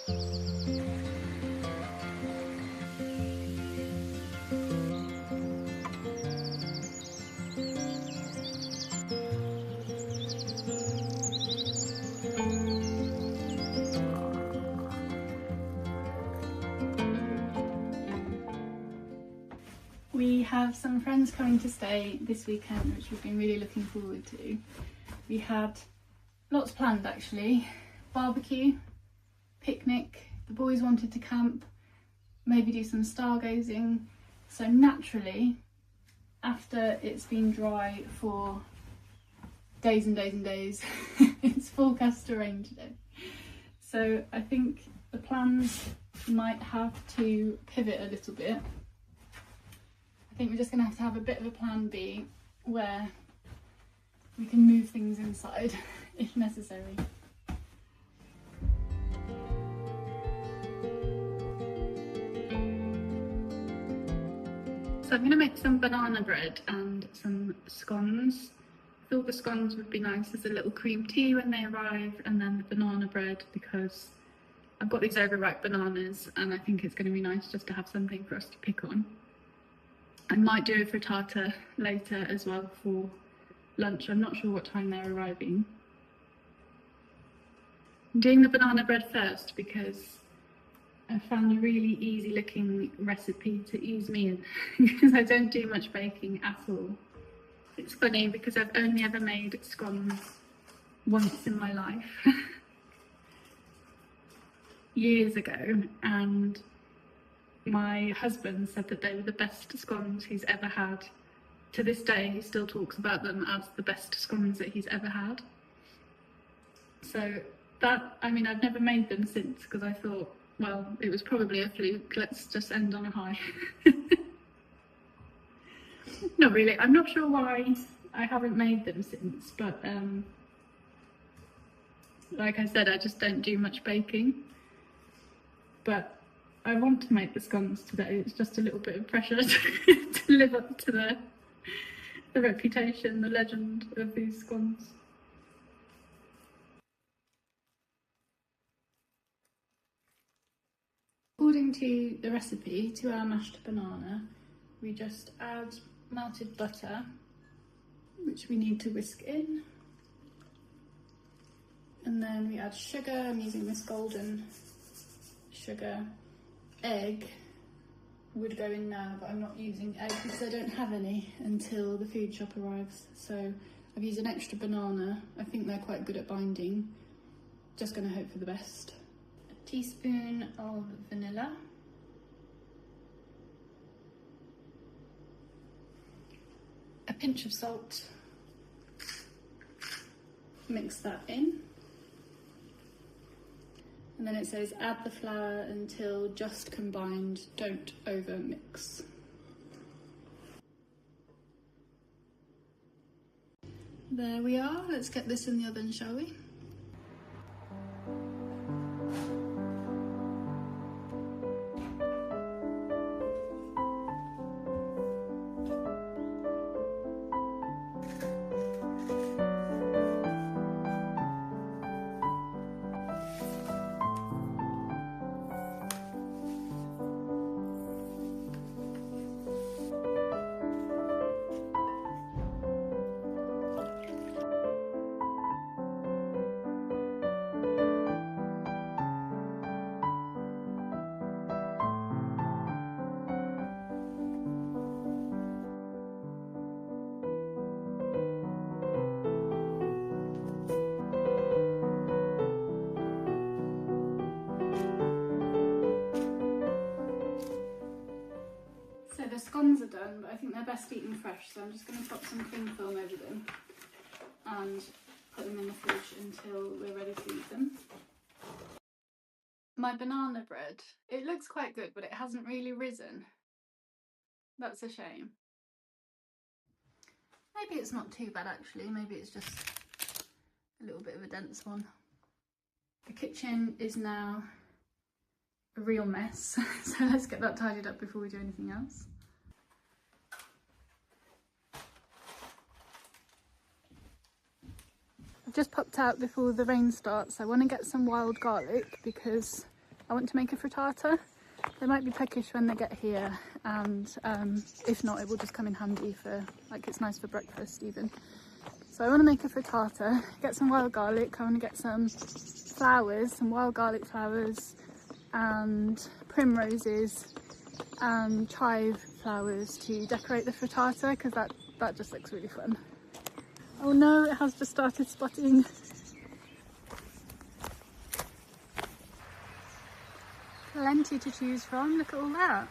We have some friends coming to stay this weekend, which we've been really looking forward to. We had lots planned actually. Barbecue, picnic, the boys wanted to camp, maybe do some stargazing. So naturally, after it's been dry for days and days and days, it's forecast to rain today. So I think the plans might have to pivot a little bit. I think we're just going to have a bit of a plan B where we can move things inside if necessary. So I'm going to make some banana bread and some scones. I thought the scones would be nice as a little cream tea when they arrive, and then the banana bread because I've got these overripe bananas and I think it's going to be nice just to have something for us to pick on. I might do a frittata later as well for lunch. I'm not sure what time they're arriving. I'm doing the banana bread first because I found a really easy looking recipe to ease me in because I don't do much baking at all. It's funny because I've only ever made scones once in my life years ago, and my husband said that they were the best scones he's ever had. To this day, he still talks about them as the best scones that he's ever had. So that, I mean, I've never made them since because I thought, well, it was probably a fluke. Let's just end on a high. Not really. I'm not sure why I haven't made them since, but like I said, I just don't do much baking. But I want to make the scones today. It's just a little bit of pressure to live up to the reputation, the legend of these scones. According to the recipe, to our mashed banana, we just add melted butter, which we need to whisk in. And then we add sugar. I'm using this golden sugar. Egg would go in now, but I'm not using egg because I don't have any until the food shop arrives. So I've used an extra banana. I think they're quite good at binding. Just going to hope for the best. A teaspoon of vanilla. A pinch of salt. Mix that in. And then it says add the flour until just combined, don't over mix. There we are, let's get this in the oven, shall we? The scones are done, but I think they're best eaten fresh, so I'm just going to pop some cling film over them and put them in the fridge until we're ready to eat them. My banana bread, it looks quite good, but it hasn't really risen. That's a shame. Maybe it's not too bad actually, maybe it's just a little bit of a dense one. The kitchen is now a real mess, so let's get that tidied up before we do anything else. I've just popped out before the rain starts. I want to get some wild garlic because I want to make a frittata. They might be peckish when they get here, and if not, it will just come in handy for, like, it's nice for breakfast even. So I want to make a frittata, get some wild garlic. I want to get some flowers, some wild garlic flowers, and primroses and chive flowers to decorate the frittata, because that just looks really fun. Oh no, it has just started spotting. Plenty to choose from, look at all that.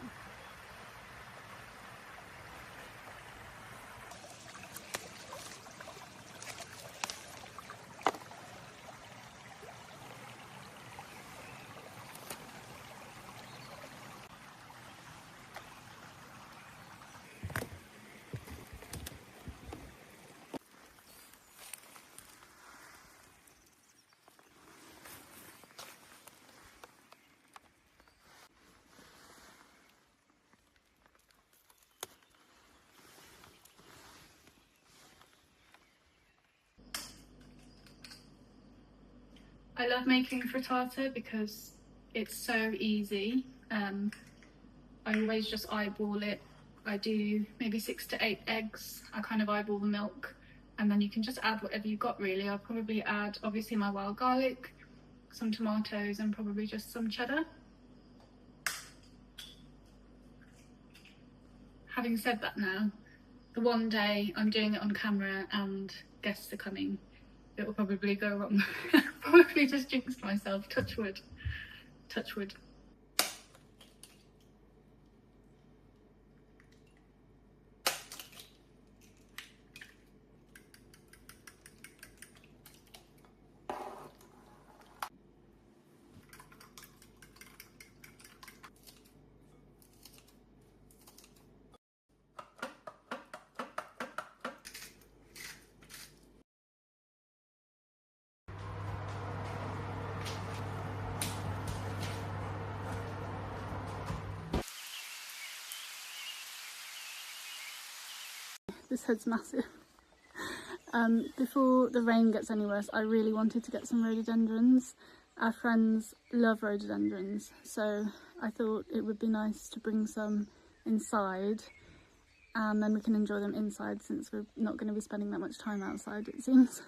I love making frittata because it's so easy. I always just eyeball it. I do maybe 6 to 8 eggs. I kind of eyeball the milk, and then you can just add whatever you've got really. I'll probably add obviously my wild garlic, some tomatoes, and probably just some cheddar. Having said that now, the one day I'm doing it on camera and guests are coming, it will probably go wrong. Probably just jinxed myself, touch wood, touch wood. This head's massive. Before the rain gets any worse, I really wanted to get some rhododendrons. Our friends love rhododendrons, so I thought it would be nice to bring some inside, and then we can enjoy them inside since we're not going to be spending that much time outside, it seems.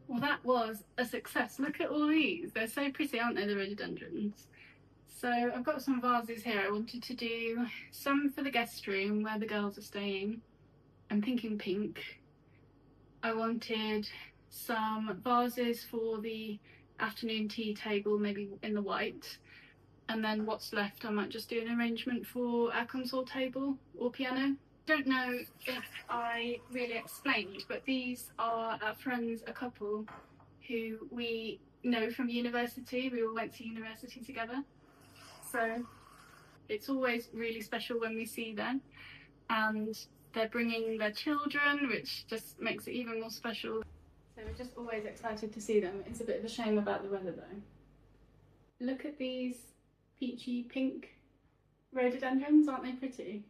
Well, that was a success. Look at all these. They're so pretty, aren't they, the rhododendrons? So I've got some vases here. I wanted to do some for the guest room where the girls are staying. I'm thinking pink. I wanted some vases for the afternoon tea table, maybe in the white. And then what's left, I might just do an arrangement for our console table or piano. Don't know if I really explained, but these are our friends, a couple who we know from university. We all went to university together, so it's always really special when we see them, and they're bringing their children, which just makes it even more special. So we're just always excited to see them. It's a bit of a shame about the weather though. Look at these peachy pink rhododendrons, aren't they pretty?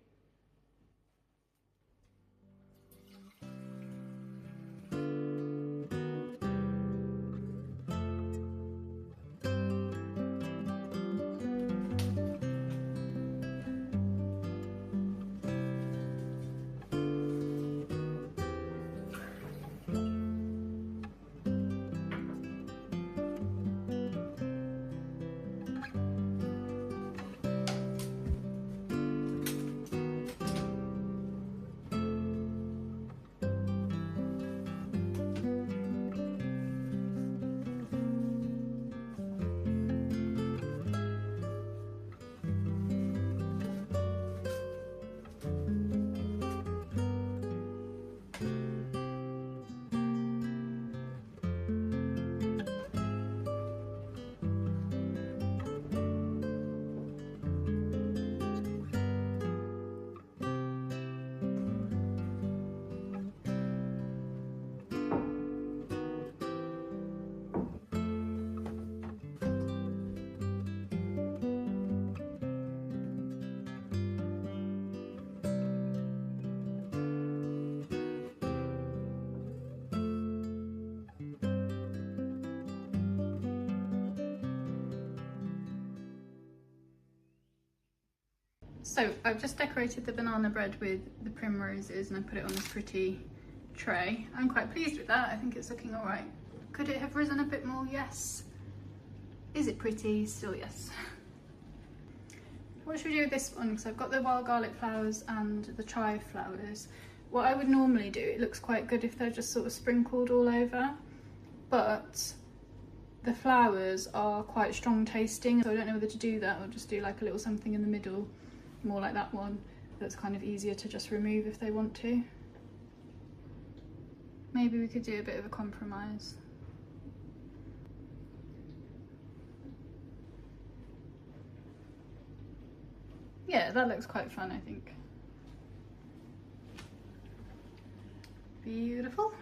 So I've just decorated the banana bread with the primroses and I put it on this pretty tray. I'm quite pleased with that. I think it's looking all right. Could it have risen a bit more? Yes. Is it pretty? Still yes. What should we do with this one? Because I've got the wild garlic flowers and the chive flowers. What I would normally do, it looks quite good if they're just sort of sprinkled all over, but the flowers are quite strong tasting, so I don't know whether to do that or just do like a little something in the middle, more like that one, that's kind of easier to just remove if they want to. Maybe we could do a bit of a compromise. Yeah, that looks quite fun, I think. Beautiful.